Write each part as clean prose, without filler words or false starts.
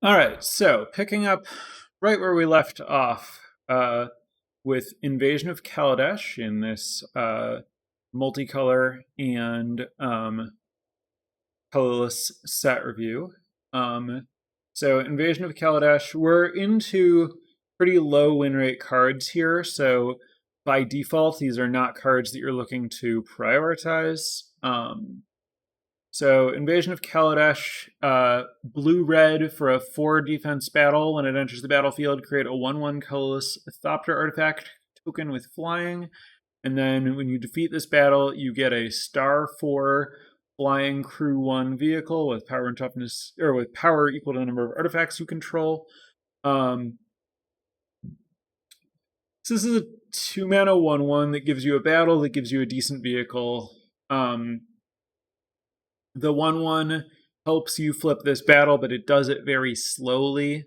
All right, so picking up right where we left off with Invasion of Kaladesh in this multicolor and colorless set review. So Invasion of Kaladesh, we're into pretty low win rate cards here, so by default, these are not cards that you're looking to prioritize. So Invasion of Kaladesh, blue-red for a 4 defense battle. When it enters the battlefield, create a 1/1 colorless Thopter artifact token with flying. And then when you defeat this battle, you get a star 4 flying crew 1 vehicle with power and toughness, or with power equal to the number of artifacts you control. So this is a 2-mana 1/1 that gives you a battle, that gives you a decent vehicle. The 1/1 helps you flip this battle, but it does it very slowly.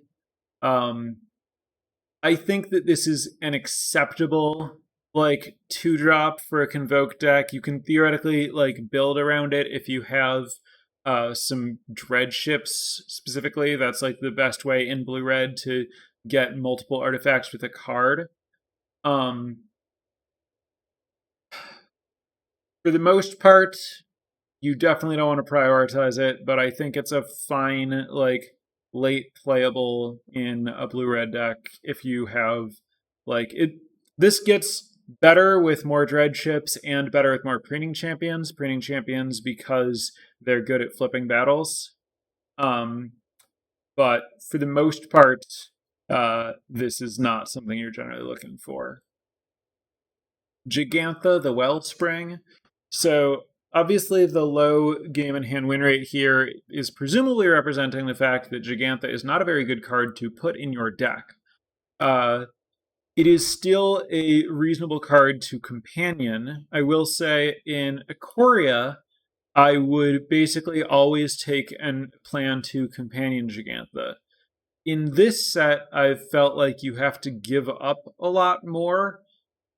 I think that this is an acceptable 2-drop for a Convoke deck. You can theoretically build around it if you have some dread ships specifically. That's the best way in blue-red to get multiple artifacts with a card. For the most part, you definitely don't want to prioritize it, but I think it's a fine, late playable in a blue-red deck if you have, it. This gets better with more dread ships and better with more preening champions. Preening champions because they're good at flipping battles. But for the most part, this is not something you're generally looking for. Gigantha, the Wellspring. So obviously, the low game in hand win rate here is presumably representing the fact that Gigantha is not a very good card to put in your deck. It is still a reasonable card to companion. I will say in Ikoria, I would basically always take and plan to companion Gigantha. In this set, I've felt like you have to give up a lot more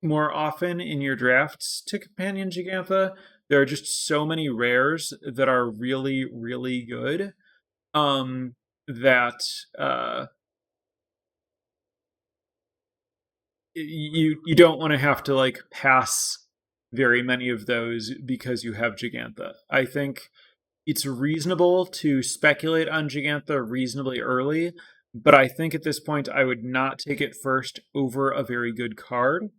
often in your drafts to companion Gigantha. There are just so many rares that are really, really good that you don't want to have to pass very many of those because you have Gigantha. I think it's reasonable to speculate on Gigantha reasonably early, but I think at this point I would not take it first over a very good card.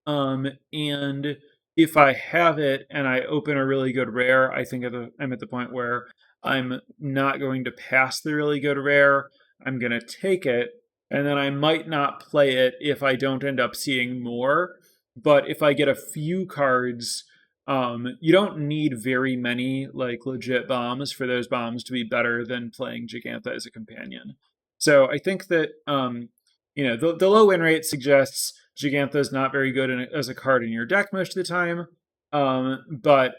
And if I have it and I open a really good rare, I think I'm at the point where I'm not going to pass the really good rare. I'm going to take it, and then I might not play it if I don't end up seeing more. But if I get a few cards, you don't need very many legit bombs for those bombs to be better than playing Gigantha as a companion. So I think that the low win rate suggests Gigantha is not very good as a card in your deck most of the time, but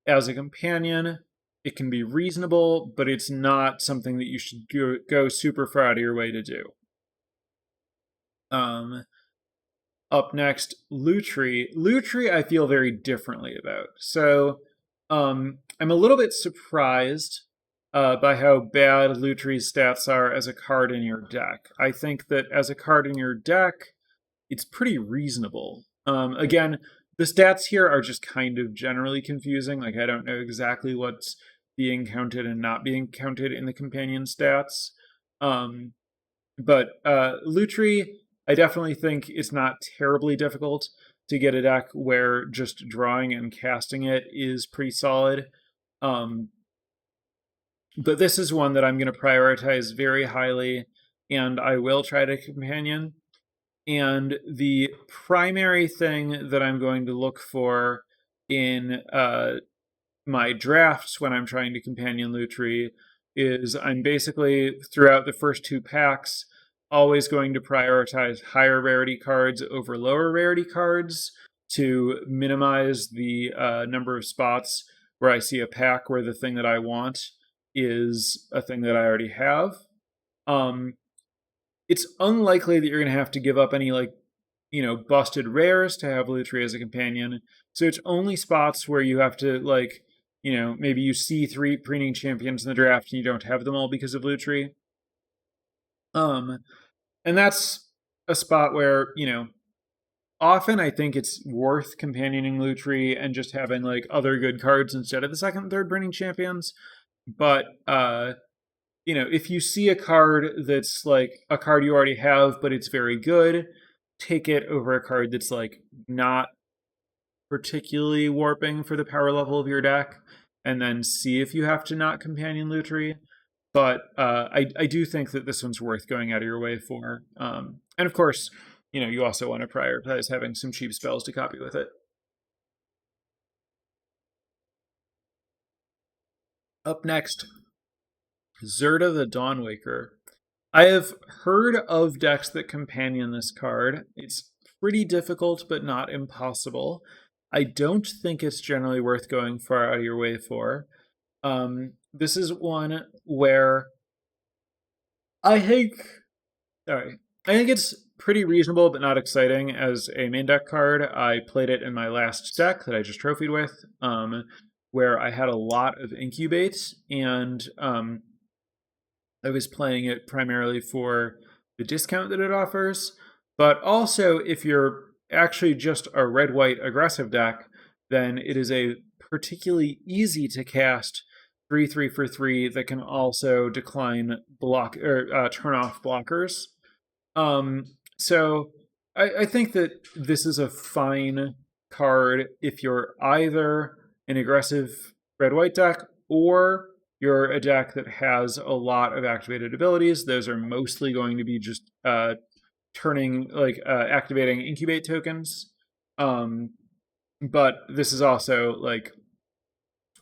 as a companion, it can be reasonable, but it's not something that you should go super far out of your way to do. Up next, Lutri. Lutri I feel very differently about. So I'm a little bit surprised by how bad Lutri's stats are as a card in your deck. I think that as a card in your deck, it's pretty reasonable. Again, the stats here are just kind of generally confusing. I don't know exactly what's being counted and not being counted in the companion stats. But Lutri, I definitely think it's not terribly difficult to get a deck where just drawing and casting it is pretty solid. But this is one that I'm going to prioritize very highly, and I will try to companion. And the primary thing that I'm going to look for in my drafts when I'm trying to companion Lutri is I'm basically, throughout the first 2 packs, always going to prioritize higher rarity cards over lower rarity cards to minimize the number of spots where I see a pack where the thing that I want is a thing that I already have. It's unlikely that you're going to have to give up any busted rares to have Lutri as a companion. So it's only spots where you have to maybe you see 3 preening champions in the draft and you don't have them all because of Lutri. Um, and that's a spot where, often I think it's worth companioning Lutri and just having like other good cards instead of the second and third burning champions. But if you see a card that's like a card you already have, but it's very good, take it over a card that's like not particularly warping for the power level of your deck, and then see if you have to not companion Lutri. But I do think that this one's worth going out of your way for. And of course, you also want to prioritize having some cheap spells to copy with it. Up next, Zerda the Dawnwaker. I have heard of decks that companion this card. It's pretty difficult, but not impossible. I don't think it's generally worth going far out of your way for. This is one where I think, sorry, I think it's pretty reasonable, but not exciting as a main deck card. I played it in my last deck that I just trophied with, where I had a lot of Incubate, and I was playing it primarily for the discount that it offers. But also, if you're actually just a red-white aggressive deck, then it is a particularly easy to cast 3/3 for 3 that can also decline block or turn off blockers. So I think that this is a fine card if you're either an aggressive red-white deck or you're a deck that has a lot of activated abilities. Those are mostly going to be just activating incubate tokens. But this is also like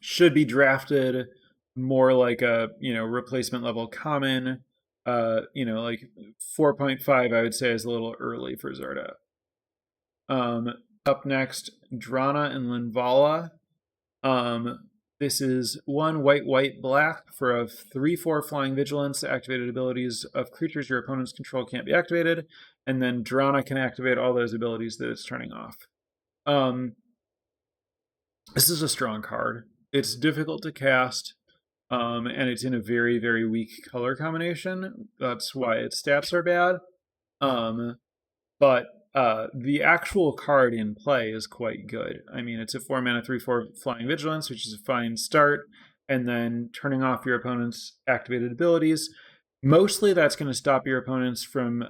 should be drafted more like a replacement level common. Like 4.5 I would say is a little early for Zerda. Up next, Drana and Linvala. This is 1 white black for a 3/4 flying vigilance. Activated abilities of creatures your opponents control can't be activated, and then Drana can activate all those abilities that it's turning off. This is a strong card. It's difficult to cast, and it's in a very, very weak color combination. That's why its stats are bad. But the actual card in play is quite good. I mean, it's a 4 mana 3/4 flying vigilance, which is a fine start, and then turning off your opponent's activated abilities. Mostly that's going to stop your opponents from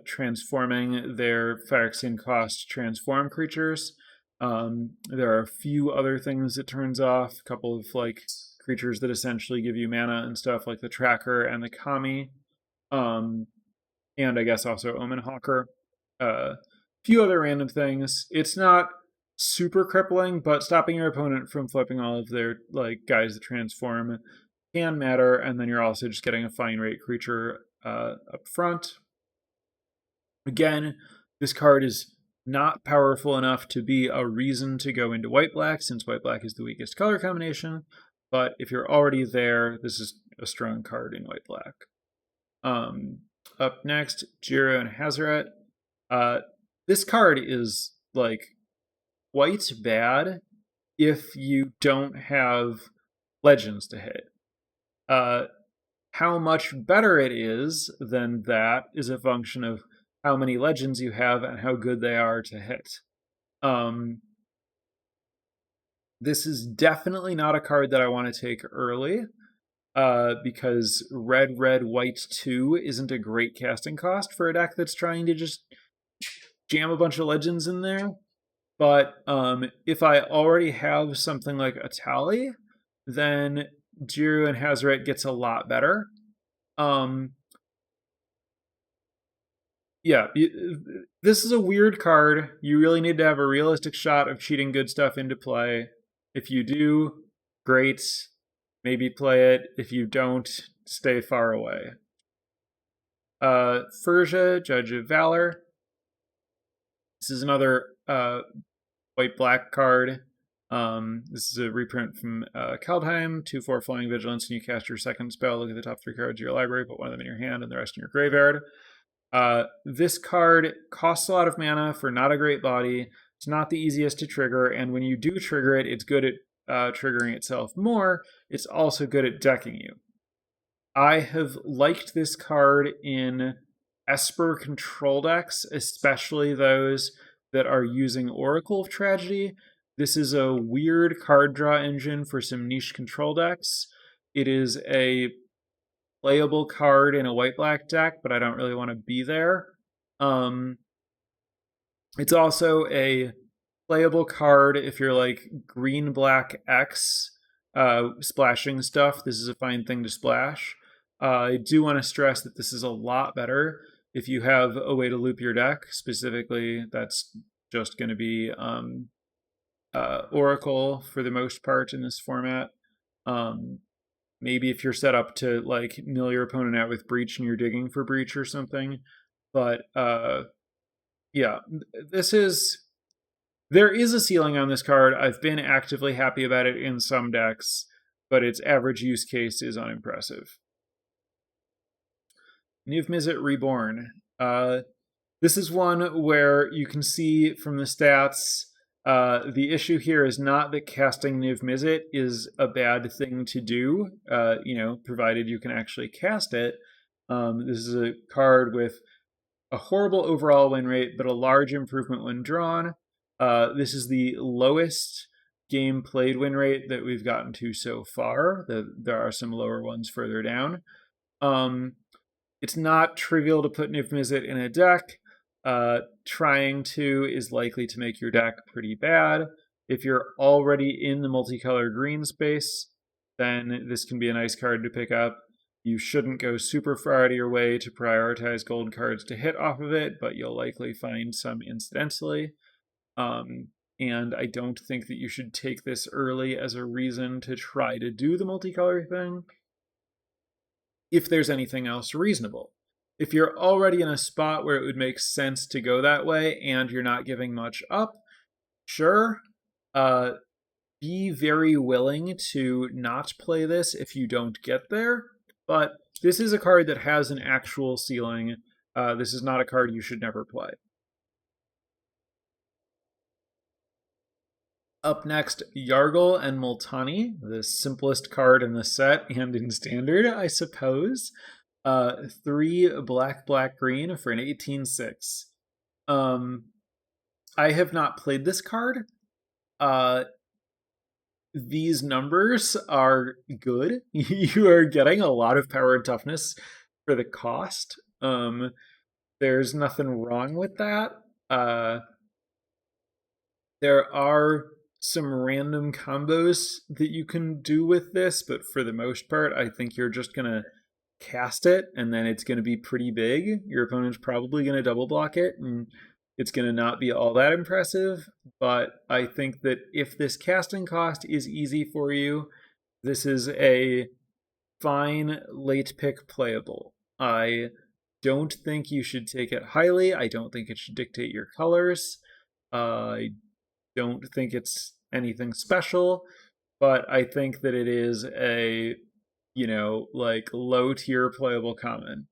transforming their Phyrexian cost transform creatures. There are a few other things it turns off, a couple of like creatures that essentially give you mana and stuff, like the Tracker and the Kami. And I guess also Omen Hawker. Few other random things. It's not super crippling, but stopping your opponent from flipping all of their like guys that transform can matter, and then you're also just getting a fine rate creature up front. Again, this card is not powerful enough to be a reason to go into white-black, since white-black is the weakest color combination, but if you're already there, this is a strong card in white-black. Up next, Jiro and Hazaret. This card is like quite bad if you don't have legends to hit. How much better it is than that is a function of how many legends you have and how good they are to hit. This is definitely not a card that I want to take early, because red, white 2 isn't a great casting cost for a deck that's trying to just jam a bunch of legends in there. But if I already have something like a Tally, then Jiru and Hazaret gets a lot better. Yeah, this is a weird card. You really need to have a realistic shot of cheating good stuff into play. If you do, great. Maybe play it. If you don't, stay far away. Persia, Judge of Valor. This is another white-black card. This is a reprint from Kaldheim, 2/4 Flying Vigilance, and you cast your second spell. Look at the top 3 cards of your library, put one of them in your hand and the rest in your graveyard. This card costs a lot of mana for not a great body. It's not the easiest to trigger, and when you do trigger it, it's good at triggering itself more. It's also good at decking you. I have liked this card in Esper control decks, especially those that are using Oracle of Tragedy. This is a weird card draw engine for some niche control decks. It is a playable card in a white-black deck, but I don't really want to be there. It's also a playable card if you're like green-black X splashing stuff. This is a fine thing to splash. I do want to stress that this is a lot better if you have a way to loop your deck. Specifically, that's just going to be Oracle for the most part in this format. Maybe if you're set up to like mill your opponent out with Breach and you're digging for Breach or something. But yeah, there is a ceiling on this card. I've been actively happy about it in some decks, but its average use case is unimpressive. Niv-Mizzet Reborn. This is one where you can see from the stats, the issue here is not that casting Niv-Mizzet is a bad thing to do, provided you can actually cast it. This is a card with a horrible overall win rate, but a large improvement when drawn. This is the lowest game played win rate that we've gotten to so far. There are some lower ones further down. It's not trivial to put Niv-Mizzet in a deck. Trying to is likely to make your deck pretty bad. If you're already in the multicolor green space, then this can be a nice card to pick up. You shouldn't go super far out of your way to prioritize gold cards to hit off of it, but you'll likely find some incidentally. And I don't think that you should take this early as a reason to try to do the multicolor thing if there's anything else reasonable. If you're already in a spot where it would make sense to go that way and you're not giving much up, sure, be very willing to not play this if you don't get there. But this is a card that has an actual ceiling. This is not a card you should never play. Up next, Yargle and Multani, the simplest card in the set and in Standard, I suppose. 3 black, green for an 18/6. I have not played this card. These numbers are good. You are getting a lot of power and toughness for the cost. There's nothing wrong with that. There are some random combos that you can do with this, but for the most part, I think you're just going to cast it, and then it's going to be pretty big. Your opponent's probably going to double block it, and it's going to not be all that impressive. But I think that if this casting cost is easy for you, this is a fine late pick playable. I don't think you should take it highly. I don't think it should dictate your colors. I don't think it's anything special, but I think that it is a like low tier playable common.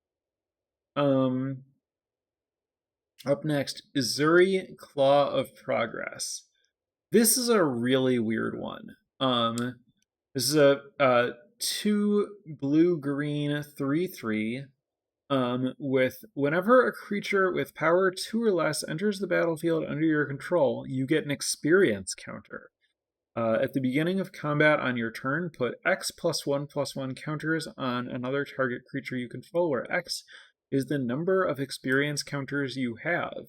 Up next, Izuri, Claw of Progress. This is a really weird one. This is a 2 blue-green 3/3. With whenever a creature with power 2 or less enters the battlefield under your control, you get an experience counter. At the beginning of combat on your turn, put X +1/+1 counters on another target creature you control, where X is the number of experience counters you have.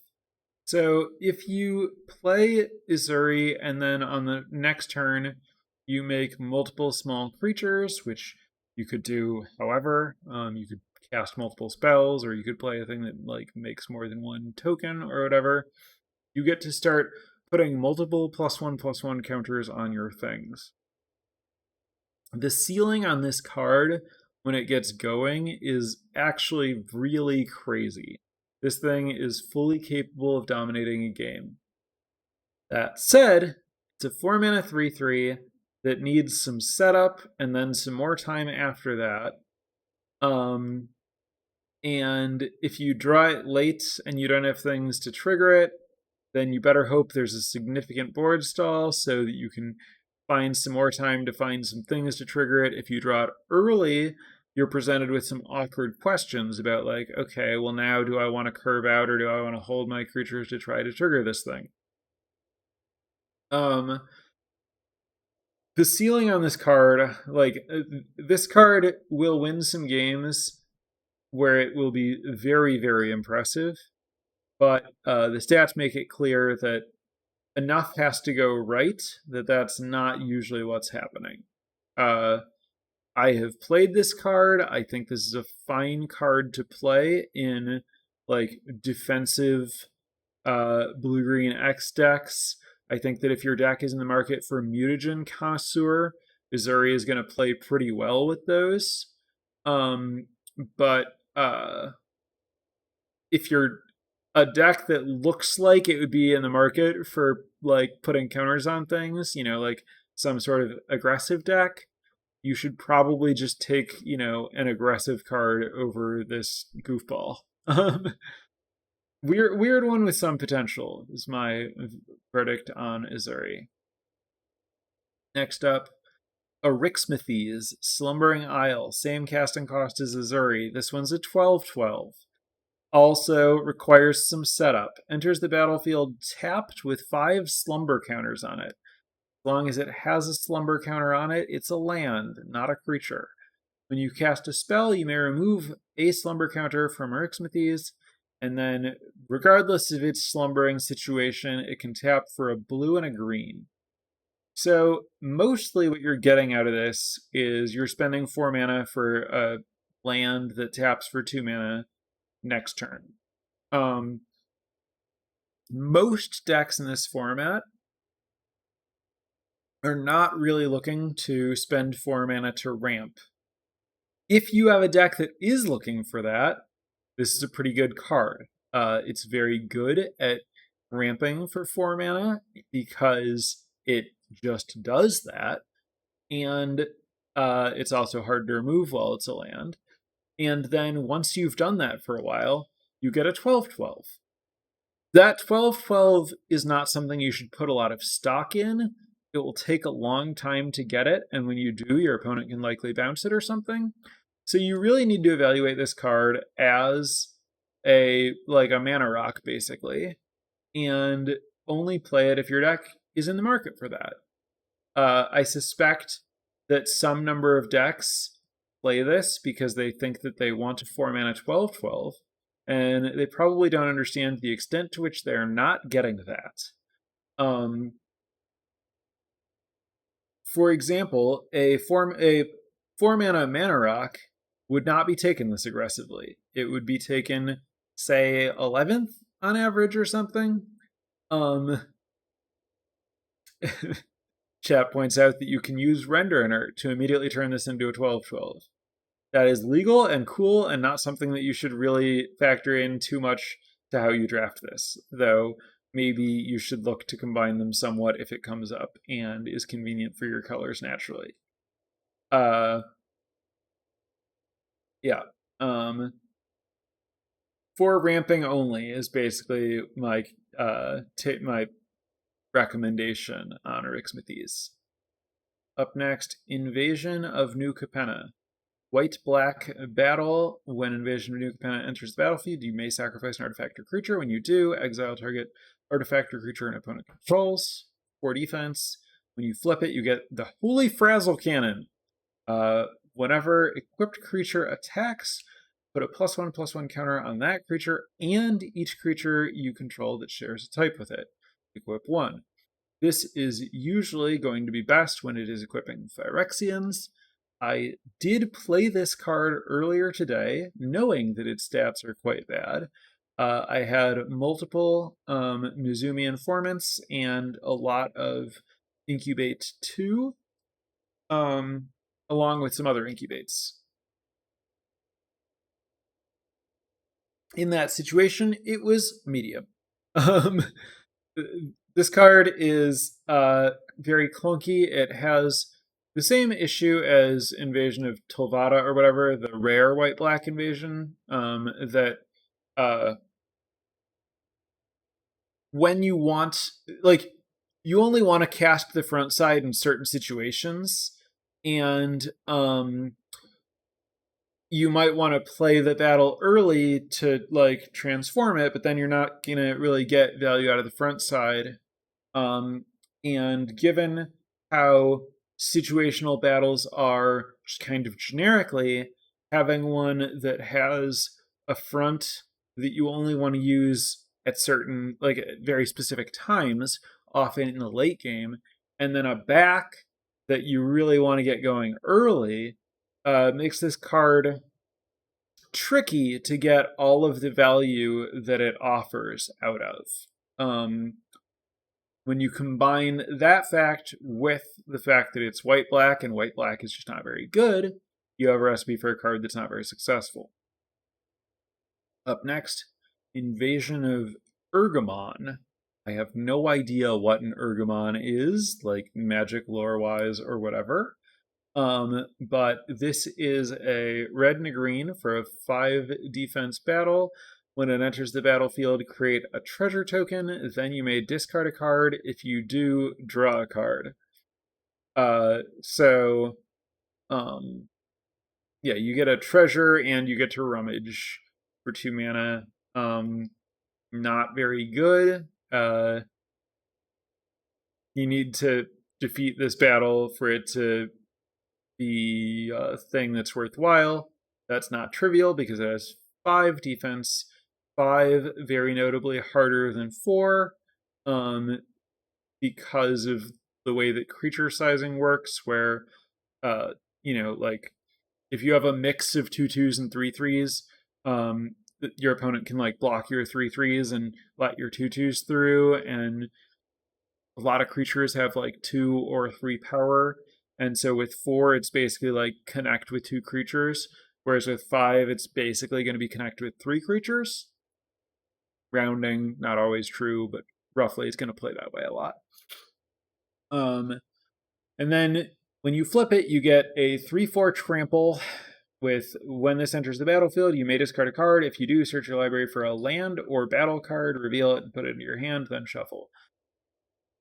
So if you play Izuri and then on the next turn you make multiple small creatures, which you could do however, you could cast multiple spells, or you could play a thing that like makes more than one token or whatever, you get to start putting multiple +1/+1 counters on your things. The ceiling on this card when it gets going is actually really crazy. This thing is fully capable of dominating a game. That said, it's a 4-mana 3/3 that needs some setup and then some more time after that. And if you draw it late and you don't have things to trigger it, then you better hope there's a significant board stall so that you can find some more time to find some things to trigger it. If you draw it early, you're presented with some awkward questions about like, okay, well now do I want to curve out or do I want to hold my creatures to try to trigger this thing? The ceiling on this card, like this card will win some games where it will be very, very impressive, but the stats make it clear that enough has to go right that that's not usually what's happening. I have played this card. I think this is a fine card to play in like defensive blue-green X decks. I think that if your deck is in the market for mutagen connoisseur, Missouri is going to play pretty well with those. But if you're a deck that looks like it would be in the market for like putting counters on things, like some sort of aggressive deck, you should probably just take, an aggressive card over this goofball. Weird one with some potential is my verdict on Azuri. Next up, Arixmathes, Slumbering Isle. Same casting cost as Azuri. This one's a 12/12. Also requires some setup. Enters the battlefield tapped with 5 slumber counters on it. As long as it has a slumber counter on it, it's a land, not a creature. When you cast a spell, you may remove a slumber counter from Arixmathes, and then, regardless of its slumbering situation, it can tap for a blue and a green. So, mostly what you're getting out of this is you're spending 4 mana for a land that taps for 2 mana next turn. Most decks in this format are not really looking to spend 4 mana to ramp. If you have a deck that is looking for that, this is a pretty good card. It's very good at ramping for 4 mana because it just does that. And it's also hard to remove while it's a land. And then once you've done that for a while, you get a 12/12. That 12/12 is not something you should put a lot of stock in. It will take a long time to get it, and when you do, your opponent can likely bounce it or something. So you really need to evaluate this card as a mana rock, basically, and only play it if your deck is in the market for that. I suspect that some number of decks play this because they think that they want a 4 mana 12/12, and they probably don't understand the extent to which they're not getting that. For example, a 4 mana mana rock would not be taken this aggressively. It would be taken, say, 11th on average or something. Chat points out that you can use Render Inert to immediately turn this into a 12/12. That is legal and cool and not something that you should really factor in too much to how you draft this, though maybe you should look to combine them somewhat if it comes up and is convenient for your colors naturally. For ramping only is basically my my recommendation on Arixmathes. Up next, Invasion of New Capenna. White-black battle. When Invasion of New Capenna enters the battlefield, you may sacrifice an artifact or creature. When you do, exile target artifact or creature an opponent controls. For defense, when you flip it, you get the Holy Frazzle Cannon. Whenever equipped creature attacks, put a +1/+1 counter on that creature and each creature you control that shares a type with it. Equip 1. This is usually going to be best when it is equipping Phyrexians. I did play this card earlier today, knowing that its stats are quite bad. I had multiple Mizumi Informants and a lot of Incubate 2, along with some other Incubates. In that situation, it was medium. This card is very clunky. It has the same issue as Invasion of Tolvada or whatever, the rare white-black invasion, that when you want, you only want to cast the front side in certain situations, and you might want to play the battle early to like transform it, but then you're not gonna really get value out of the front side. And given how situational battles are just kind of generically, having one that has a front that you only want to use at certain, like at very specific times, often in the late game, and then a back that you really want to get going early, makes this card tricky to get all of the value that it offers out of. When you combine that fact with the fact that it's white-black, and white-black is just not very good, you have a recipe for a card that's not very successful. Up next, Invasion of Ergamon. I have no idea what an Ergamon is, like magic lore-wise or whatever. But this is a red and a green for a 5 defense battle. When it enters the battlefield, create a treasure token. Then you may discard a card. If you do, draw a card. Yeah, you get a treasure and you get to rummage for 2 mana. Not very good. You need to defeat this battle for it to be a thing that's worthwhile. That's not trivial because it has 5 defense, 5 very notably harder than 4, because of the way that creature sizing works, where like if you have a mix of 2/2s and 3/3s, your opponent can like block your 3/3s and let your 2/2s through, and a lot of creatures have like 2 or 3 power, and so with 4 it's basically like connect with 2 creatures, whereas with 5 it's basically going to be connect with 3 creatures. Rounding, not always true, but roughly it's going to play that way a lot. And then when you flip it, you get a 3/4 trample with, when this enters the battlefield, you may discard a card. If you do, search your library for a land or battle card, reveal it, and put it into your hand, then shuffle.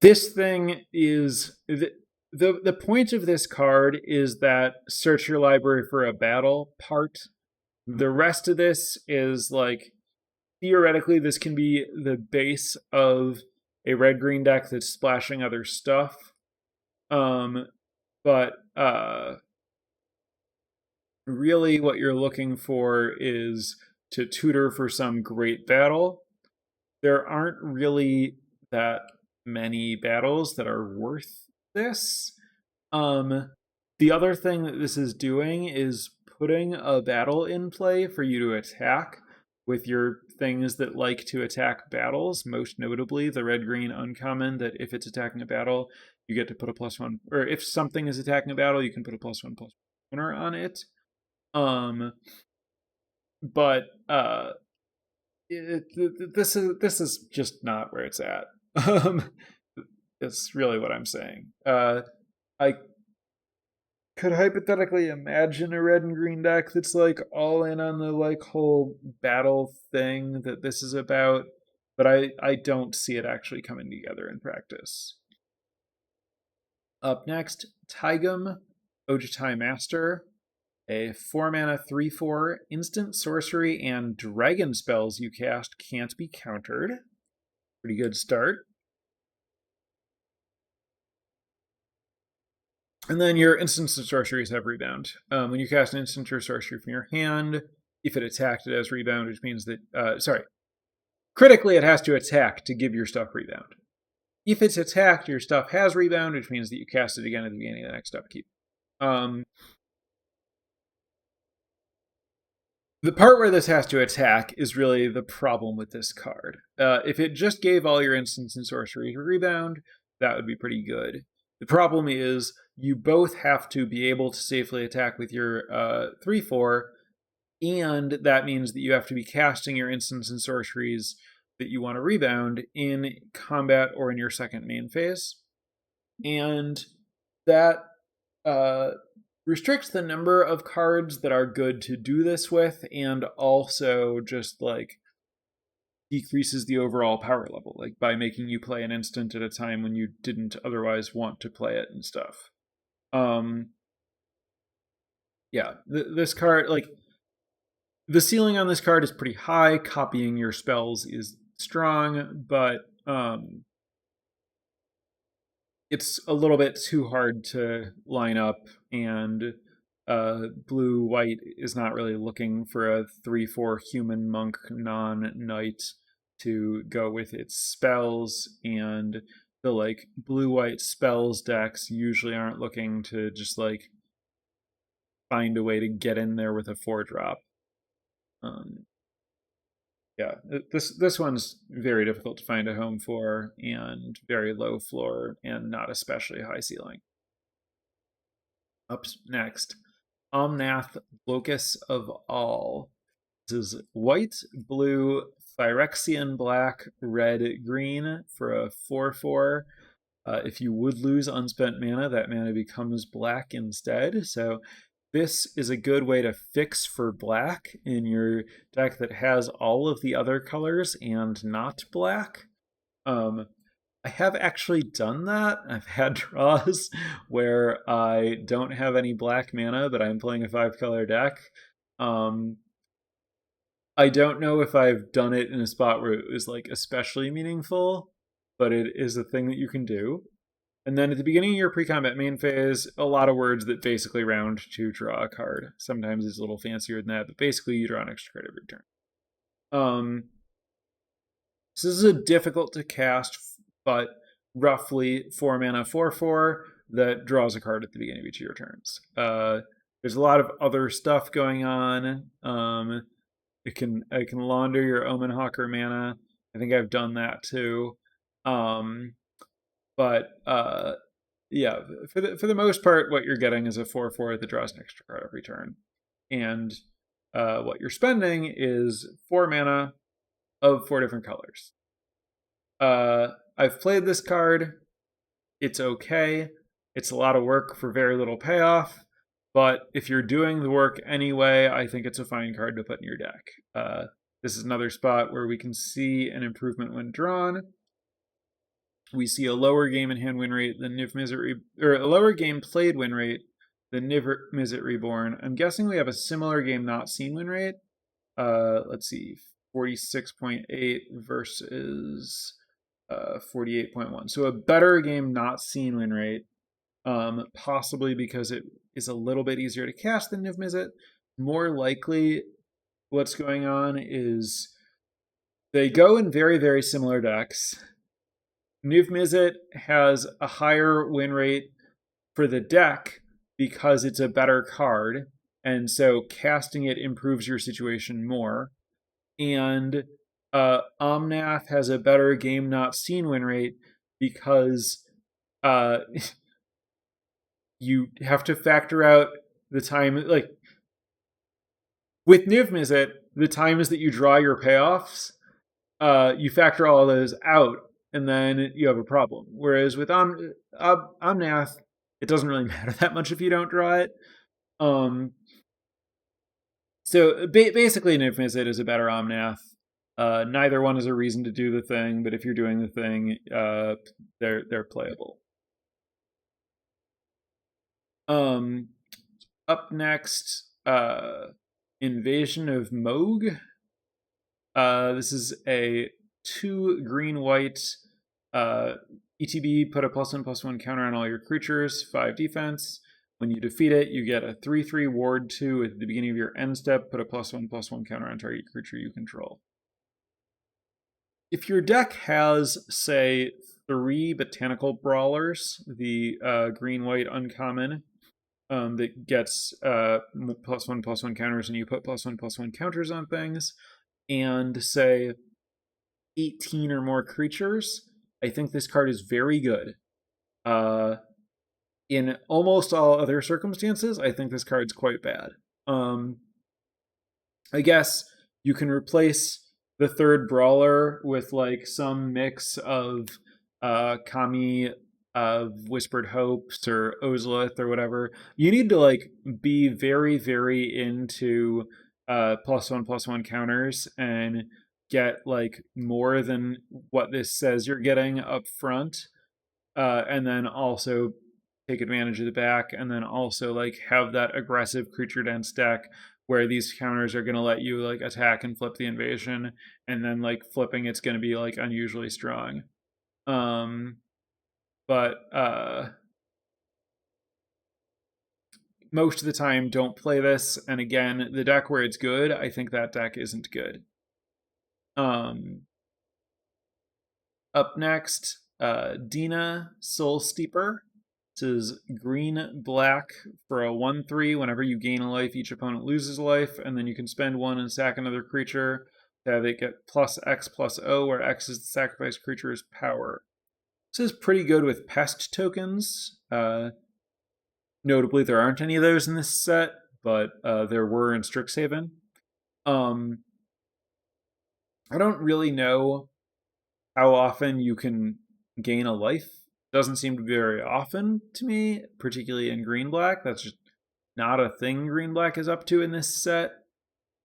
This thing is, the point of this card is that search your library for a battle part. The rest of this is like, theoretically, this can be the base of a red-green deck that's splashing other stuff. But really what you're looking for is to tutor for some great battle. There aren't really that many battles that are worth this. The other thing that this is doing is putting a battle in play for you to attack with your things that like to attack battles, most notably the red-green uncommon that if it's attacking a battle, you get to put a +1, or if something is attacking a battle, you can put a +1/+1 counter on it. But this is just not where it's at. It's really what I'm saying. I could hypothetically imagine a red and green deck that's like all in on the like whole battle thing that this is about, but I don't see it actually coming together in practice. Up next, Taigum, Ojutai Master, a 4 mana 3/4 instant sorcery, and dragon spells you cast can't be countered. Pretty good start. And then your instants and sorceries have rebound. When you cast an instant or sorcery from your hand, if it attacked, it has rebound, which means that, critically it has to attack to give your stuff rebound. If it's attacked, your stuff has rebound, which means that you cast it again at the beginning of the next upkeep. The part where this has to attack is really the problem with this card. If it just gave all your instants and sorceries rebound, that would be pretty good. The problem is you both have to be able to safely attack with your 3/4, and that means that you have to be casting your instants and sorceries that you want to rebound in combat or in your second main phase. And that restricts the number of cards that are good to do this with, and also just like decreases the overall power level, like by making you play an instant at a time when you didn't otherwise want to play it and stuff. This card, like, The ceiling on this card is pretty high. Copying your spells is strong, but it's a little bit too hard to line up, and blue white is not really looking for a 3/4 human monk non-knight to go with its spells, and the like blue white spells decks usually aren't looking to just like find a way to get in there with a 4-drop. Yeah, this one's very difficult to find a home for, and very low floor and not especially high ceiling. Up next, Omnath, Locus of All. This is white, blue, Phyrexian black, red, green for a 4/4. If you would lose unspent mana, that mana becomes black instead. So this is a good way to fix for black in your deck that has all of the other colors and not black. I have actually done that. I've had draws where I don't have any black mana, but I'm playing a 5-color deck. I don't know if I've done it in a spot where it was like especially meaningful, but it is a thing that you can do. And then at the beginning of your pre-combat main phase, a lot of words that basically round to draw a card. Sometimes it's a little fancier than that, but basically you draw an extra card every turn. So this is a difficult to cast, but roughly 4 mana 4/4 that draws a card at the beginning of each of your turns. There's a lot of other stuff going on. I can launder your Omen Hawker mana. I think I've done that too. But yeah, for the most part, what you're getting is a 4/4 that draws an extra card every turn, and what you're spending is 4 mana of 4 different colors. I've played this card. It's okay. It's a lot of work for very little payoff, but if you're doing the work anyway, I think it's a fine card to put in your deck. This is another spot where we can see an improvement when drawn. We see a lower game in hand win rate than Niv Mizzet, or a lower game played win rate than Niv Mizzet Reborn. I'm guessing we have a similar game not seen win rate. Let's see, 46.8 versus 48.1. So a better game not seen win rate, possibly because it is a little bit easier to cast than Niv Mizzet. More likely, what's going on is they go in very, very similar decks. Niv Mizzet has a higher win rate for the deck because it's a better card, and so casting it improves your situation more. And Omnath has a better game not seen win rate because you have to factor out the time. Like with Niv Mizzet, the time is that you draw your payoffs. You factor all those out, and then you have a problem. Whereas with Omnath, it doesn't really matter that much if you don't draw it. So basically, Niv Mizzet is a better Omnath. Neither one is a reason to do the thing, but if you're doing the thing, they're playable. Up next, Invasion of Moog. This is a 2 green-white ETB, put a +1/+1 counter on all your creatures, 5 defense. When you defeat it, you get a 3/3 ward 2 at the beginning of your end step, put a +1/+1 counter on target creature you control. If your deck has, say, 3 Botanical Brawlers, the green-white uncommon, that gets +1/+1 counters, and you put +1/+1 counters on things, and say 18 or more creatures, I think this card is very good. In almost all other circumstances, I think this card's quite bad. I guess you can replace the 3rd brawler with like some mix of Kami of Whispered Hopes or Ozolith or whatever. You need to like be very, very into +1/+1 counters and get like more than what this says you're getting up front, and then also take advantage of the back, and then also like have that aggressive creature dense deck where these counters are going to let you like attack and flip the invasion, and then like flipping it's going to be like unusually strong. But most of the time don't play this, and again, the deck where it's good, I think that deck isn't good. Up next, Dina Soul Steeper. This is green-black for a 1/3. Whenever you gain a life, each opponent loses a life, and then you can spend 1 and sack another creature to have it get +X+O, where X is the sacrificed creature's power. This is pretty good with pest tokens. Notably, there aren't any of those in this set, but there were in Strixhaven. I don't really know how often you can gain a life. Doesn't seem to be very often to me, particularly in green-black. That's just not a thing green-black is up to in this set.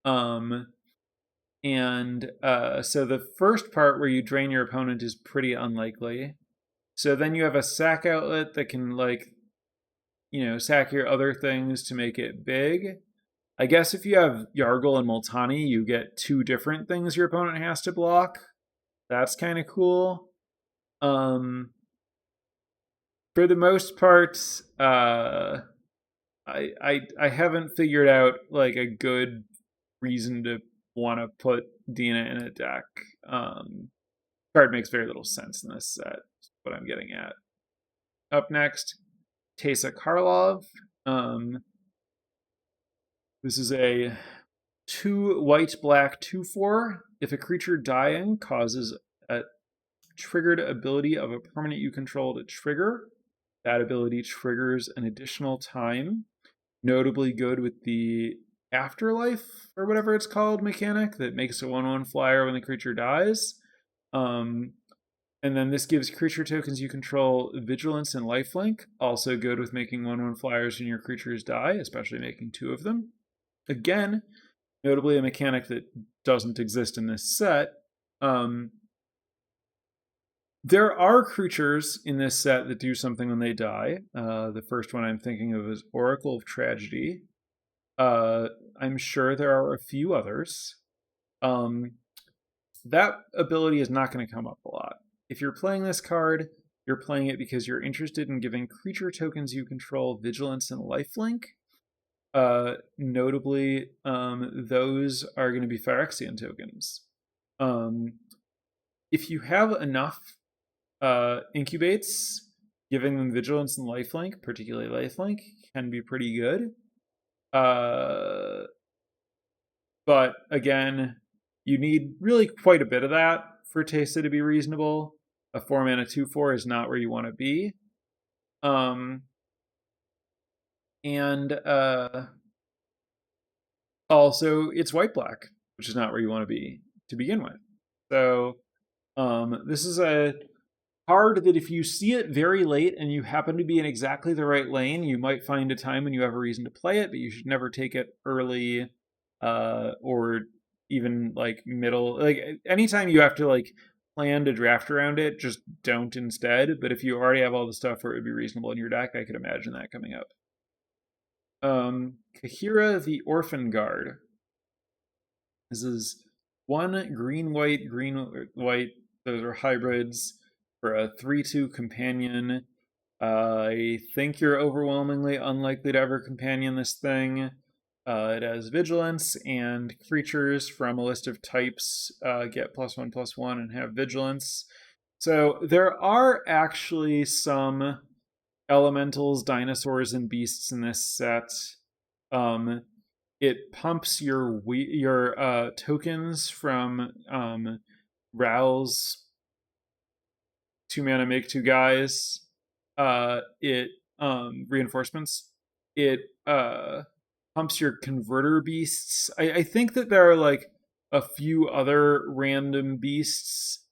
So the first part where you drain your opponent is pretty unlikely. So then you have a sack outlet that can, like, sack your other things to make it big. I guess if you have Yargle and Multani, you get 2 different things your opponent has to block. That's kind of cool. For the most part, I haven't figured out like a good reason to want to put Dina in a deck. Card makes very little sense in this set. That's what I'm getting at. Up next, Teysa Karlov. This is a 2 white-black 2/4. If a creature dying causes a triggered ability of a permanent you control to trigger, that ability triggers an additional time. Notably good with the Afterlife, or whatever it's called, mechanic that makes a 1/1 flyer when the creature dies. And then this gives creature tokens you control vigilance and lifelink. Also good with making 1/1 flyers when your creatures die, especially making 2 of them. Again, notably a mechanic that doesn't exist in this set. There are creatures in this set that do something when they die. The first one I'm thinking of is Oracle of Tragedy. I'm sure there are a few others. That ability is not going to come up a lot. If you're playing this card, you're playing it because you're interested in giving creature tokens you control vigilance and lifelink. Notably, those are going to be Phyrexian tokens. If you have enough incubates, giving them vigilance and lifelink, particularly lifelink, can be pretty good. But again, you need really quite a bit of that for Teysa to be reasonable. A 4-mana 2/4 is not where you want to be. Also, it's white-black, which is not where you want to be to begin with. So this is a card that if you see it very late and you happen to be in exactly the right lane, you might find a time when you have a reason to play it, but you should never take it early or even like middle. Like anytime you have to like plan to draft around it, just don't instead. But if you already have all the stuff where it would be reasonable in your deck, I could imagine that coming up. Kahira the Orphan Guard. This is 1 green-white, green-white. Those are hybrids for a 3/2 companion. I think you're overwhelmingly unlikely to ever companion this thing. It has vigilance, and creatures from a list of types get +1/+1 and have vigilance. So there are actually some elementals, dinosaurs, and beasts in this set. It pumps your tokens from Ral's 2-mana make 2 guys. It reinforcements. It pumps your converter beasts. I think that there are like a few other random beasts.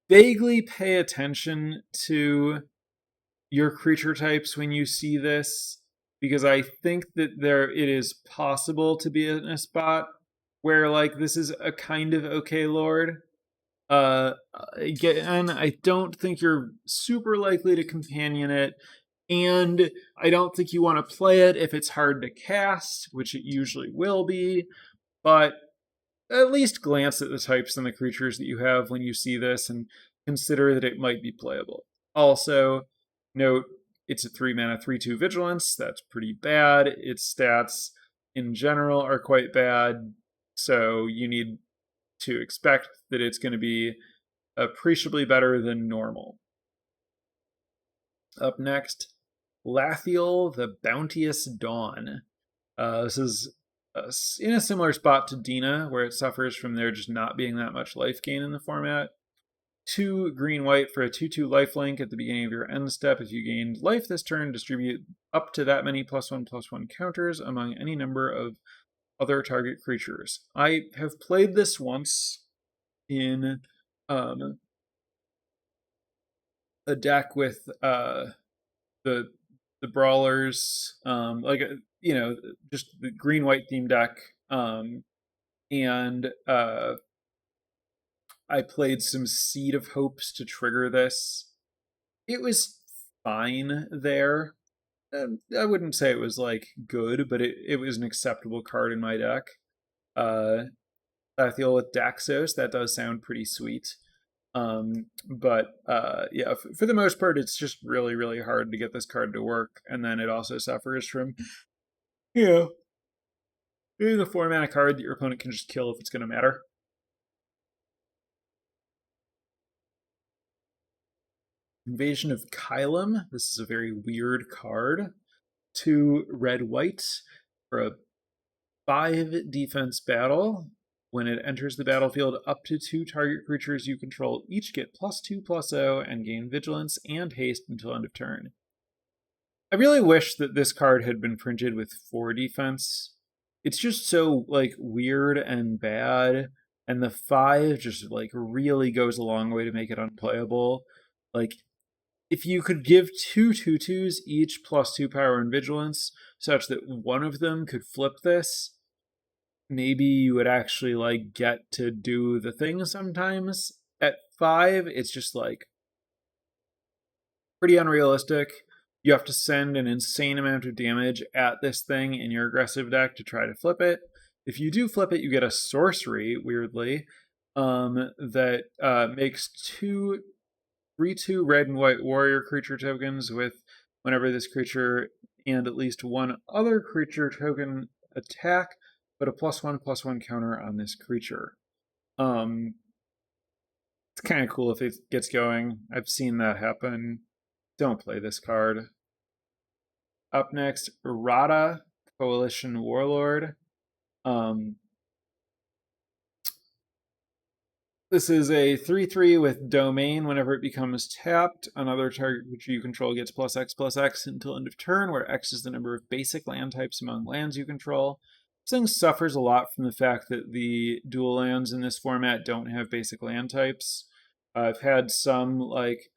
Vaguely pay attention to your creature types when you see this, because I think that it is possible to be in a spot where like this is a kind of okay lord. Again, I don't think you're super likely to companion it. And I don't think you want to play it if it's hard to cast, which it usually will be, but at least glance at the types and the creatures that you have when you see this and consider that it might be playable. Also, note it's a 3 mana 3/2 vigilance. That's pretty bad. Its stats in general are quite bad, so you need to expect that it's going to be appreciably better than normal. Up next, Lathiel the Bounteous Dawn. This is in a similar spot to Dina, where it suffers from there just not being that much life gain in the format. 2 green-white for a 2/2 lifelink at the beginning of your end step. If you gained life this turn, distribute up to that many +1/+1 counters among any number of other target creatures. I have played this once in a deck with the brawlers, just the green white theme deck, and I played some Seed of Hopes to trigger this. It was fine there. I wouldn't say it was like good, but it was an acceptable card in my deck. Lathiel with Daxos, that does sound pretty sweet. But yeah, for the most part, it's just really, really hard to get this card to work. And then it also suffers from, being a 4 mana card that your opponent can just kill if it's going to matter. Invasion of Kylum. This is a very weird card. 2 red-white for a 5 defense battle. When it enters the battlefield, up to 2 target creatures you control each get +2/+0 and gain vigilance and haste until end of turn. I really wish that this card had been printed with 4 defense. It's just so like weird and bad, and the 5 just like really goes a long way to make it unplayable. Like, if you could give 2 2/2s each +2 power and vigilance, such that one of them could flip this, maybe you would actually like get to do the thing sometimes. At 5, it's just like pretty unrealistic. You have to send an insane amount of damage at this thing in your aggressive deck to try to flip it. If you do flip it, you get a sorcery, weirdly, that makes 2 3/2 red and white warrior creature tokens with whenever this creature and at least one other creature token attack, but a +1/+1 counter on this creature. It's kind of cool if it gets going. I've seen that happen. Don't play this card. Up next, Rada, Coalition Warlord. This is a 3/3 with Domain. Whenever it becomes tapped, another target creature you control gets +X/+X until end of turn, where X is the number of basic land types among lands you control. This thing suffers a lot from the fact that the dual lands in this format don't have basic land types. I've had some, like,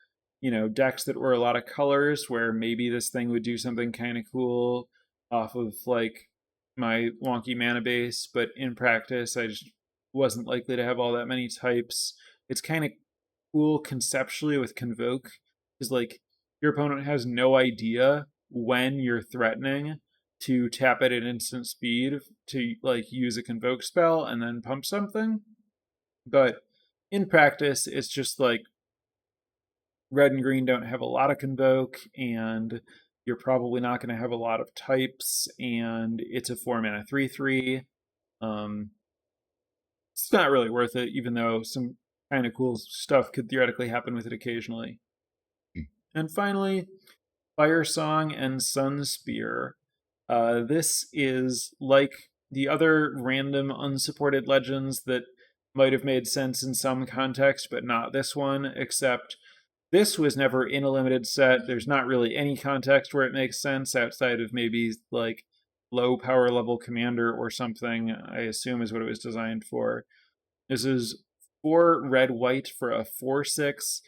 decks that were a lot of colors where maybe this thing would do something kind of cool off of, like, my wonky mana base, but in practice, I just wasn't likely to have all that many types. It's kind of cool conceptually with Convoke, because like your opponent has no idea when you're threatening to tap it at instant speed to like use a Convoke spell and then pump something. But in practice, it's just like red and green don't have a lot of Convoke, and you're probably not going to have a lot of types, and it's a 4 mana 3/3. It's not really worth it, even though some kind of cool stuff could theoretically happen with it occasionally. And finally, Fire Song and Sun Spear. This is like the other random unsupported legends that might have made sense in some context, but not this one, except this was never in a limited set. There's not really any context where it makes sense outside of maybe like low power level commander or something, I assume is what it was designed for. This is 4 red-white for a 4/6.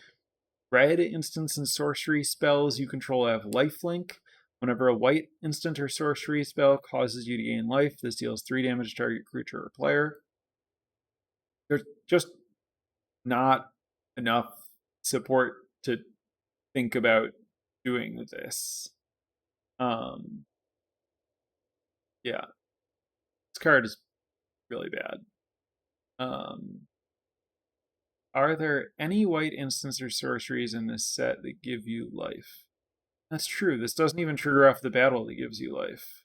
Red instants and sorcery spells you control have lifelink. Whenever a white instant or sorcery spell causes you to gain life, this deals 3 damage to target creature or player. There's just not enough support to think about doing this. Yeah, this card is really bad. Are there any white instants or sorceries in this set that give you life? That's true. This doesn't even trigger off the battle that gives you life.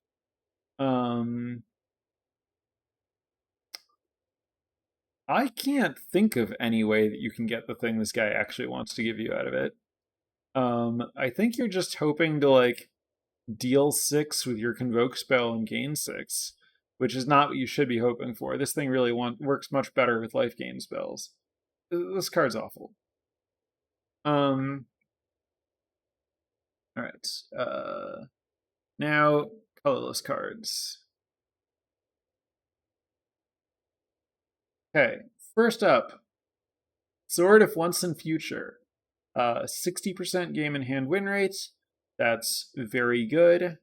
I can't think of any way that you can get the thing this guy actually wants to give you out of it. I think you're just hoping to, like, deal 6 with your Convoke spell and gain 6, which is not what you should be hoping for. This thing really works much better with life gain spells. This card's awful. All right. Now, colorless cards. Okay, first up, Sword of Once and Future. 60% game in hand win rate. That's very good.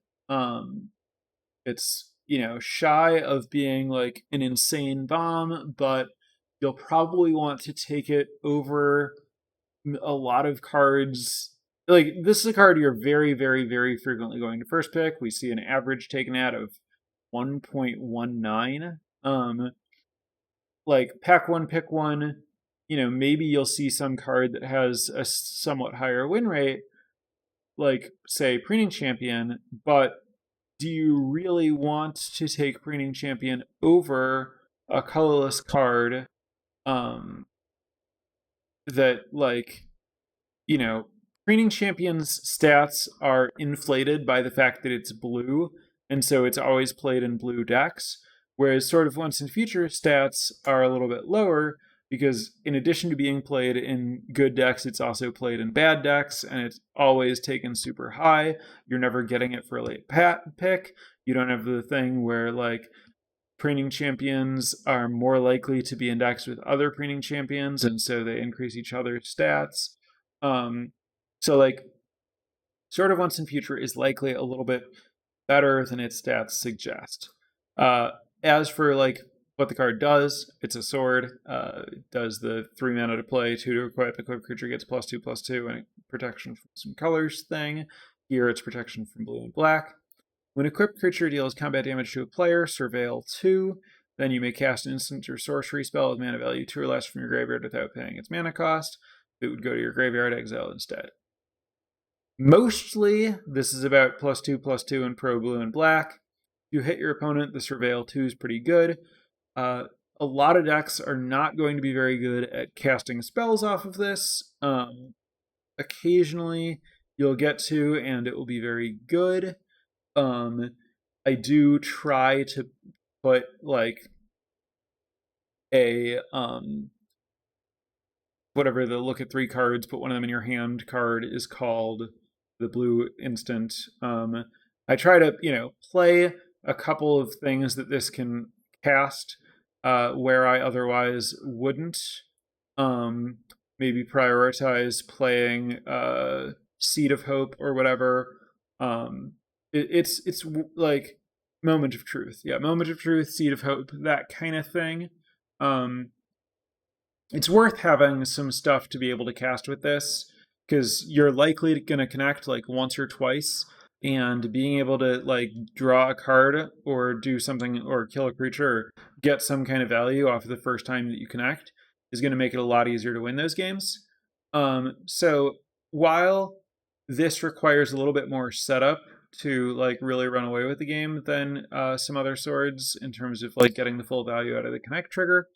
It's, shy of being like an insane bomb, but you'll probably want to take it over a lot of cards. Like, this is a card you're very, very, very frequently going to first pick. We see an average taken out of 1.19. Like, pack one, pick one. Maybe you'll see some card that has a somewhat higher win rate, like, say, Preening Champion, but do you really want to take Preening Champion over a colorless card that, like, Preening Champion's stats are inflated by the fact that it's blue, and so it's always played in blue decks, whereas Sword of Once and Future stats are a little bit lower, because in addition to being played in good decks, it's also played in bad decks, and it's always taken super high. You're never getting it for a late pick. You don't have the thing where, like, Preening Champions are more likely to be indexed with other Preening Champions, and so they increase each other's stats. So, like, Sword of Once and Future is likely a little bit better than its stats suggest. As for, like, what the card does, it's a sword. It does the 3 mana to play, 2 to equip. Equip creature gets +2/+2, and protection from some colors thing. Here it's protection from blue and black. When equipped creature deals combat damage to a player, surveil 2. Then you may cast an instant or sorcery spell with mana value 2 or less from your graveyard without paying its mana cost. It would go to your graveyard exile instead. Mostly, this is about +2/+2 in pro blue and black. If you hit your opponent, the surveil 2 is pretty good. A lot of decks are not going to be very good at casting spells off of this. Occasionally, you'll get to, and it will be very good. I do try to put, like, a whatever the look at 3 cards, put one of them in your hand card is called, the blue instant. I try to, play a couple of things that this can cast where I otherwise wouldn't. Maybe prioritize playing Seed of Hope or whatever. It's like Moment of Truth. Yeah, Moment of Truth, Seed of Hope, that kind of thing. It's worth having some stuff to be able to cast with this, because you're likely going to connect, like, once or twice, and being able to, like, draw a card or do something or kill a creature or get some kind of value off of the first time that you connect is going to make it a lot easier to win those games. So while this requires a little bit more setup to, like, really run away with the game than some other swords in terms of, like, getting the full value out of the connect trigger,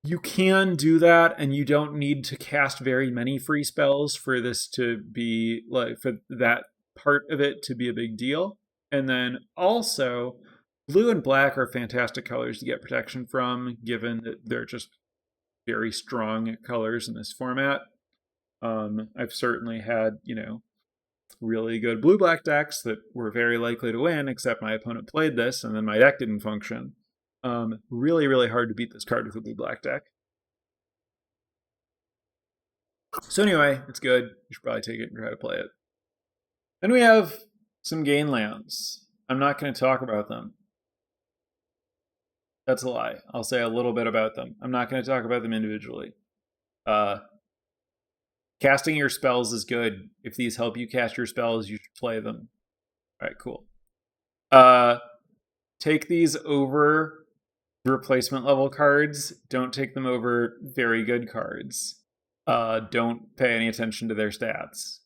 you can do that, and you don't need to cast very many free spells for this to be, like, for that part of it to be a big deal. And then also, blue and black are fantastic colors to get protection from, given that they're just very strong colors in this format. I've certainly had, really good blue-black decks that were very likely to win, except my opponent played this, and then my deck didn't function. Really, really hard to beat this card with a blue-black deck. So anyway, it's good. You should probably take it and try to play it. Then we have some gain lands. I'm not going to talk about them. That's a lie. I'll say a little bit about them. I'm not going to talk about them individually. Casting your spells is good. If these help you cast your spells, you should play them. All right, cool. Take these over replacement level cards. Don't take them over very good cards. Don't pay any attention to their stats.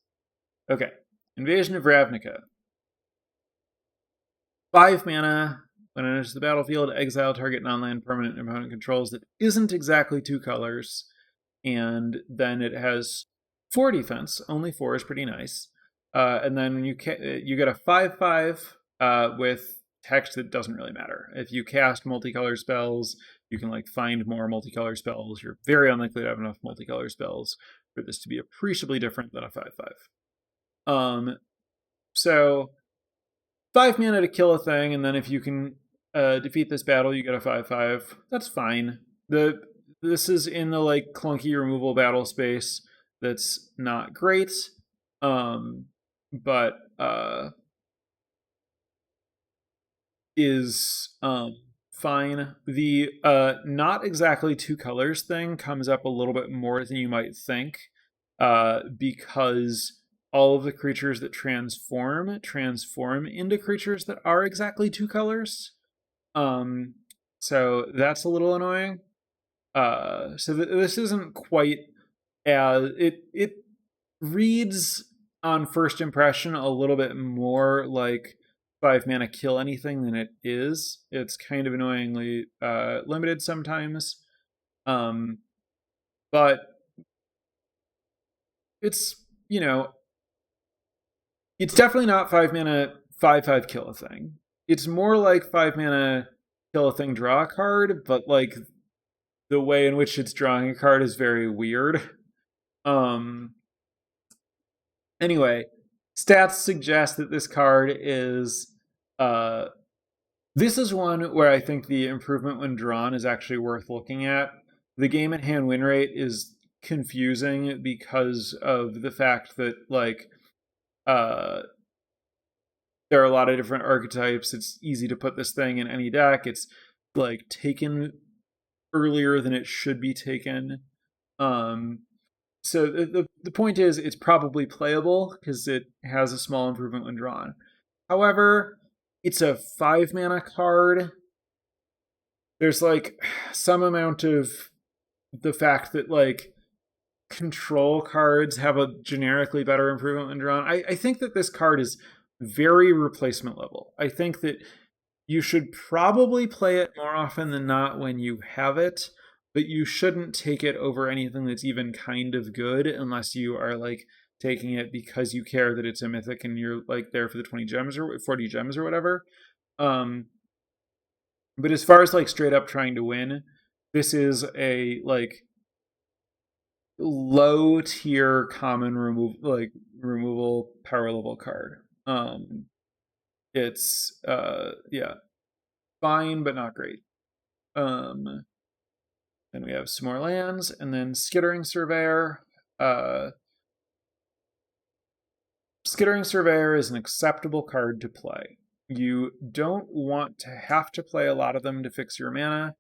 Okay. Invasion of Ravnica. 5 mana. When it enters the battlefield, exile target non-land permanent opponent controls that isn't exactly 2 colors. And then it has 4 defense. Only 4 is pretty nice. And then you get a 5/5 with text that doesn't really matter. If you cast multicolor spells, you can like find more multicolor spells. You're very unlikely to have enough multicolor spells for this to be appreciably different than a 5/5. So 5 mana to kill a thing, and then if you can defeat this battle, you get a 5/5. That's fine. This is in the like clunky removal battle space. That's not great, but is fine. The not exactly 2 colors thing comes up a little bit more than you might think, because all of the creatures that transform into creatures that are exactly 2 colors. So that's a little annoying. So this isn't quite as it reads on first impression a little bit more like 5 mana kill anything than it is. It's kind of annoyingly limited sometimes, but it's it's definitely not 5 mana 5/5 kill a thing. It's more like 5 mana kill a thing, draw a card, but like the way in which it's drawing a card is very weird. Anyway, stats suggest that this card is this is one where I think the improvement when drawn is actually worth looking at. The game at hand win rate is confusing because of the fact that like there are a lot of different archetypes. It's easy to put this thing in any deck. It's like taken earlier than it should be taken. So the point is it's probably playable because it has a small improvement when drawn. However, it's a 5 mana card. There's like some amount of the fact that like control cards have a generically better improvement when drawn. I think that this card is very replacement level. I think that you should probably play it more often than not when you have it, but you shouldn't take it over anything that's even kind of good unless you are like taking it because you care that it's a mythic and you're like there for the 20 gems or 40 gems or whatever. But as far as like straight up trying to win, this is a like low tier common removal power level card. It's fine but not great. Then we have some more lands, and then Skittering Surveyor. Skittering Surveyor is an acceptable card to play. You don't want to have to play a lot of them to fix your mana.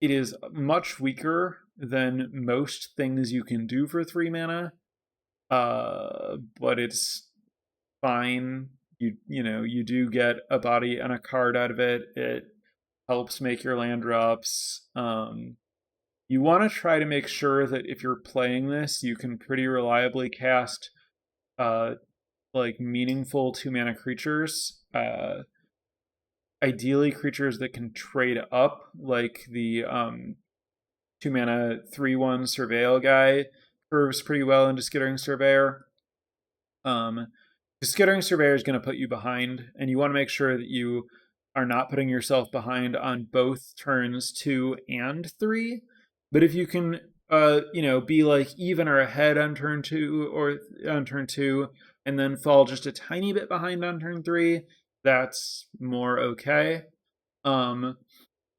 It is much weaker than most things you can do for 3 mana, but it's fine. You do get a body and a card out of it. It helps make your land drops. You want to try to make sure that if you're playing this, you can pretty reliably cast like meaningful 2 mana creatures. Ideally creatures that can trade up, like the 2 mana 3/1 Surveil guy curves pretty well into Skittering Surveyor. The Skittering Surveyor is going to put you behind, and you want to make sure that you are not putting yourself behind on both turns 2 and 3. But if you can, be like even or ahead on turn 2 or on turn 2, and then fall just a tiny bit behind on turn 3, that's more okay. You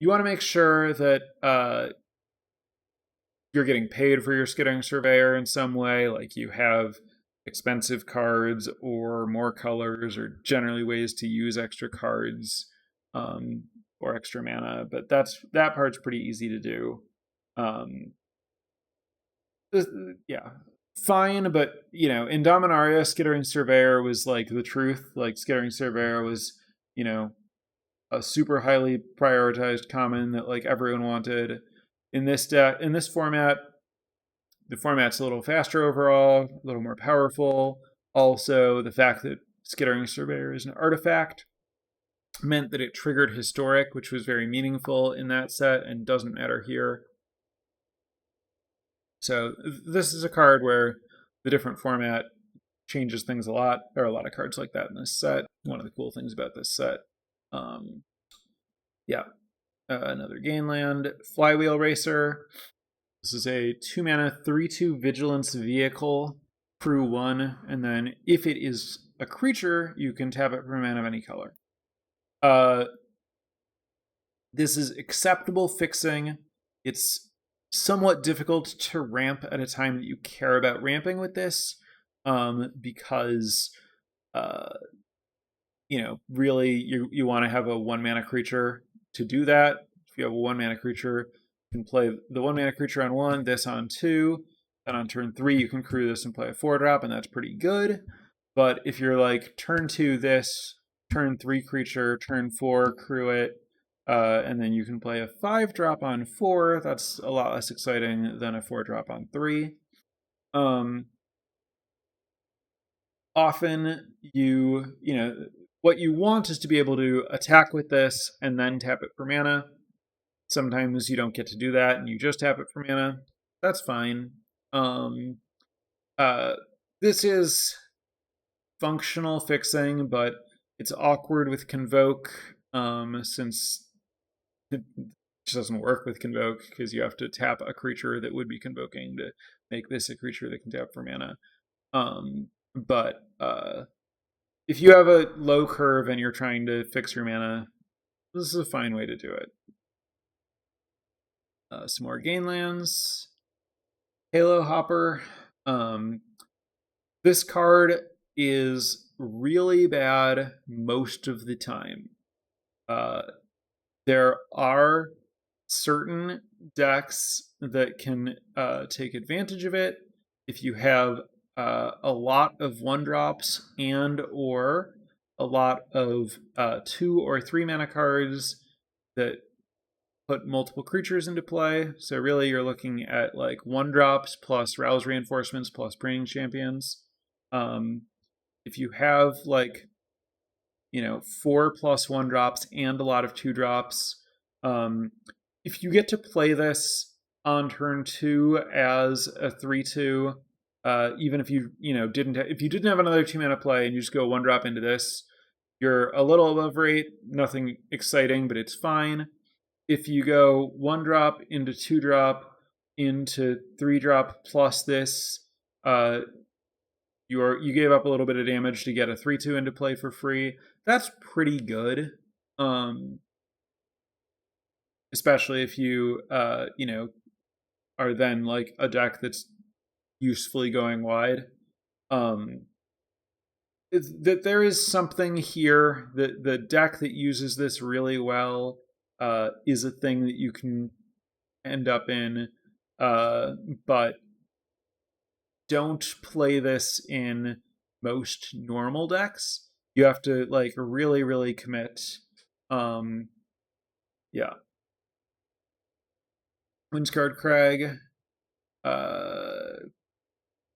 want to make sure that you're getting paid for your Skittering Surveyor in some way, like you have expensive cards or more colors or generally ways to use extra cards or extra mana, but that part's pretty easy to do. yeah, fine, but in Dominaria, Skittering Surveyor was like the truth. Like Skittering Surveyor was, you know, a super highly prioritized common that like everyone wanted. In this format, the format's a little faster overall, a little more powerful. Also, the fact that Skittering Surveyor is an artifact meant that it triggered Historic, which was very meaningful in that set and doesn't matter here. So this is a card where the different format changes things a lot. There are a lot of cards like that in this set. One of the cool things about this set. Yeah, another Gainland. Flywheel Racer. This is a 2-mana 3/2 Vigilance Vehicle, crew 1, and then if it is a creature, you can tap it for a mana of any color. This is acceptable fixing. It's somewhat difficult to ramp at a time that you care about ramping with this, because really you want to have a 1-mana creature to do that. If you have a 1-mana creature, you can play the 1-mana creature on 1, this on 2, and on turn 3 you can crew this and play a 4-drop, and that's pretty good. But if you're like turn 2 this, turn 3 creature, turn 4 crew it, and then you can play a 5-drop on 4, that's a lot less exciting than a 4-drop on 3. Often what you want is to be able to attack with this and then tap it for mana. Sometimes you don't get to do that and you just tap it for mana. That's fine. This is functional fixing, but it's awkward with Convoke, since it just doesn't work with Convoke because you have to tap a creature that would be convoking to make this a creature that can tap for mana. But if you have a low curve and you're trying to fix your mana, this is a fine way to do it. Some more Gainlands. Halo Hopper. This card is really bad most of the time. There are certain decks that can take advantage of it. If you have a lot of 1-drops and or a lot of 2 or 3 mana cards that put multiple creatures into play. So really you're looking at like 1-drops plus Rouse Reinforcements plus Praying Champions. If you have like 4 plus 1-drops and a lot of 2-drops, if you get to play this on turn 2 as a 3/2, even if you didn't have another 2-mana play and you just go 1-drop into this, you're a little above rate. Nothing exciting, but it's fine. If you go 1-drop into 2-drop into 3-drop plus this, you gave up a little bit of damage to get a 3/2 into play for free. That's pretty good. Especially if you are then like a deck that's usefully going wide. That there is something here that the deck that uses this really well is a thing that you can end up in, but don't play this in most normal decks. You have to like really, really commit. Yeah. Windscarred Crag.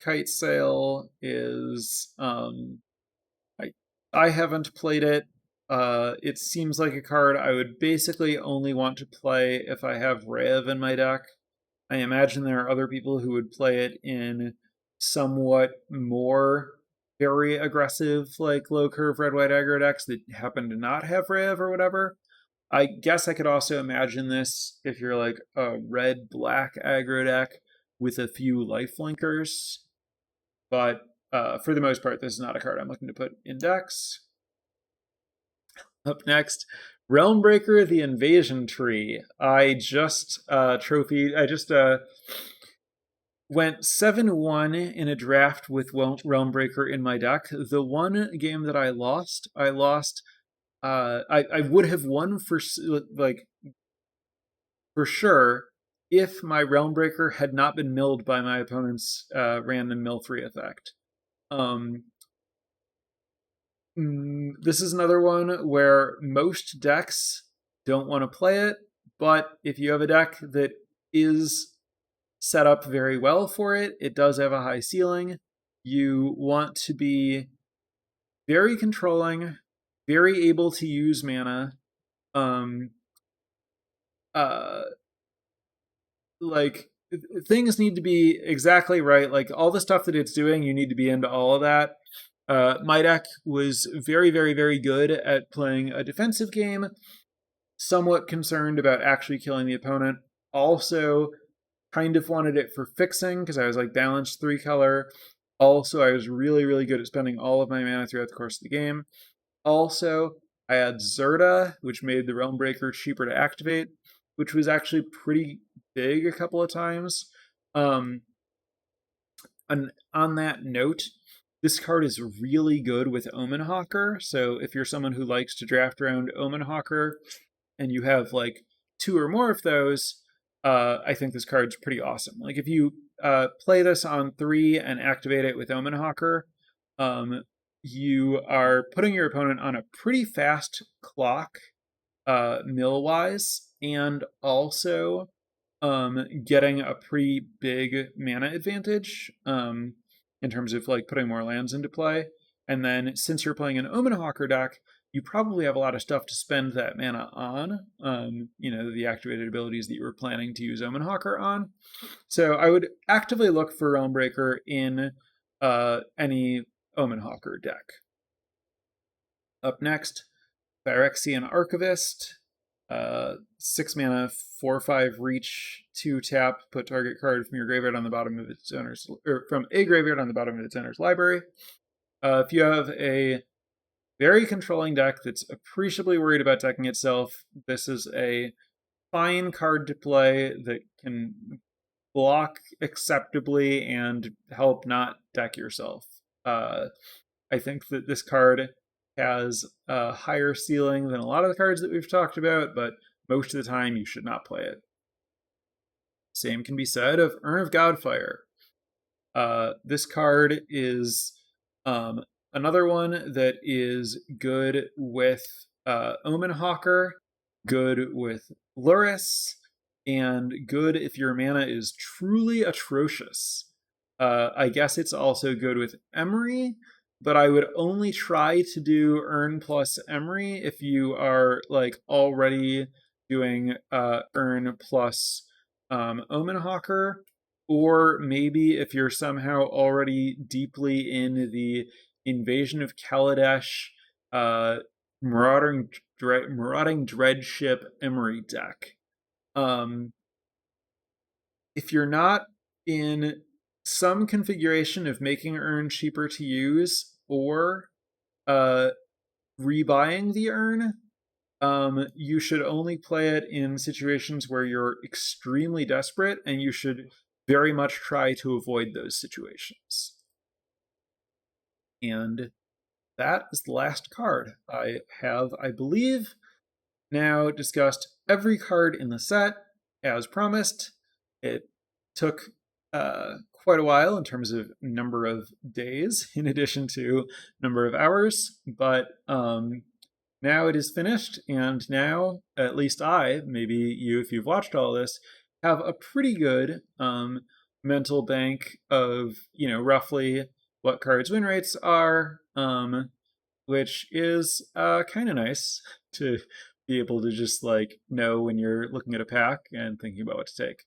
Kite Sail is I haven't played it. It seems like a card I would basically only want to play if I have Rev in my deck. I imagine there are other people who would play it in somewhat more very aggressive, like low curve red-white aggro decks that happen to not have Rev or whatever. I guess I could also imagine this if you're like a red-black aggro deck with a few lifelinkers. But for the most part, this is not a card I'm looking to put in decks. Up next, Realmbreaker, the Invasion Tree. I just went 7-1 in a draft with Realmbreaker in my deck. The one game that I lost. I would have won for sure if my Realm Breaker had not been milled by my opponent's random mill 3 effect. This is another one where most decks don't want to play it, but if you have a deck that is set up very well for it, it does have a high ceiling. You want to be very controlling, very able to use mana. Like things need to be exactly right. Like all the stuff that it's doing, you need to be into all of that. My deck was very, very, very good at playing a defensive game, somewhat concerned about actually killing the opponent. Also, kind of wanted it for fixing because I was like balanced 3-color. Also, I was really, really good at spending all of my mana throughout the course of the game. Also, I had Zerta, which made the Realm Breaker cheaper to activate, which was actually pretty big a couple of times. And on that note, this card is really good with Omen Hawker. So if you're someone who likes to draft around Omen Hawker and you have like 2 or more of those, I think this card's pretty awesome. Like if you play this on 3 and activate it with Omen Hawker, you are putting your opponent on a pretty fast clock, mill-wise, and also getting a pretty big mana advantage in terms of like putting more lands into play. And then since you're playing an Omen Hawker deck, you probably have a lot of stuff to spend that mana on, the activated abilities that you were planning to use Omen Hawker on. So I would actively look for Realm Breaker in any Omen Hawker deck. Up next, Phyrexian Archivist. 6 mana, 4/5 reach, 2 tap, put target card from your graveyard on the bottom of its owner's, or from a graveyard on the bottom of its owner's library. If you have a very controlling deck that's appreciably worried about decking itself, this is a fine card to play that can block acceptably and help not deck yourself. I think that this card has a higher ceiling than a lot of the cards that we've talked about, but most of the time you should not play it. Same can be said of Urn of Godfire. This card is another one that is good with Omen Hawker, good with Luris, and good if your mana is truly atrocious. I guess it's also good with Emery, but I would only try to do Urn plus Emery if you are like already doing Urn plus Omen Hawker, or maybe if you're somehow already deeply in the Invasion of Kaladesh Marauding Dreadship Emery deck. If you're not in some configuration of making Urn cheaper to use or rebuying the Urn, you should only play it in situations where you're extremely desperate, and you should very much try to avoid those situations. And that is the last card. I have, I believe, now discussed every card in the set as promised. It took quite a while in terms of number of days in addition to number of hours, but now it is finished, and now at least I, maybe you if you've watched all this, have a pretty good mental bank of roughly what cards win rates are, which is kind of nice to be able to just like know when you're looking at a pack and thinking about what to take.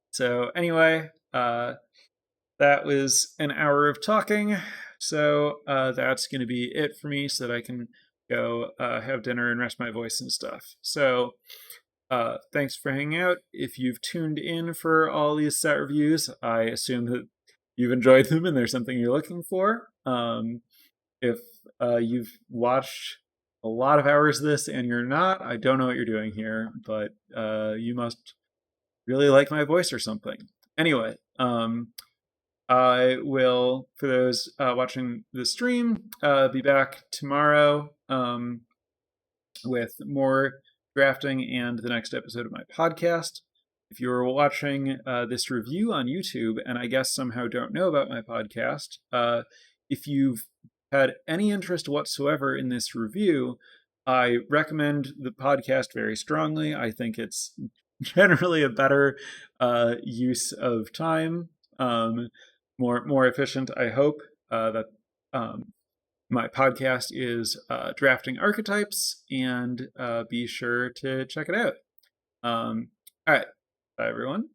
So anyway, that was an hour of talking. So that's going to be it for me so that I can go have dinner and rest my voice and stuff. So thanks for hanging out. If you've tuned in for all these set reviews, I assume that you've enjoyed them and there's something you're looking for. If you've watched a lot of hours of this and you're not, I don't know what you're doing here, but you must really like my voice or something. Anyway, I will, for those watching the stream, be back tomorrow with more drafting and the next episode of my podcast. If you're watching this review on YouTube and I guess somehow don't know about my podcast, if you've had any interest whatsoever in this review, I recommend the podcast very strongly. I think it's generally a better use of time, more efficient. I hope that my podcast is Drafting Archetypes, and be sure to check it out. All right, bye everyone.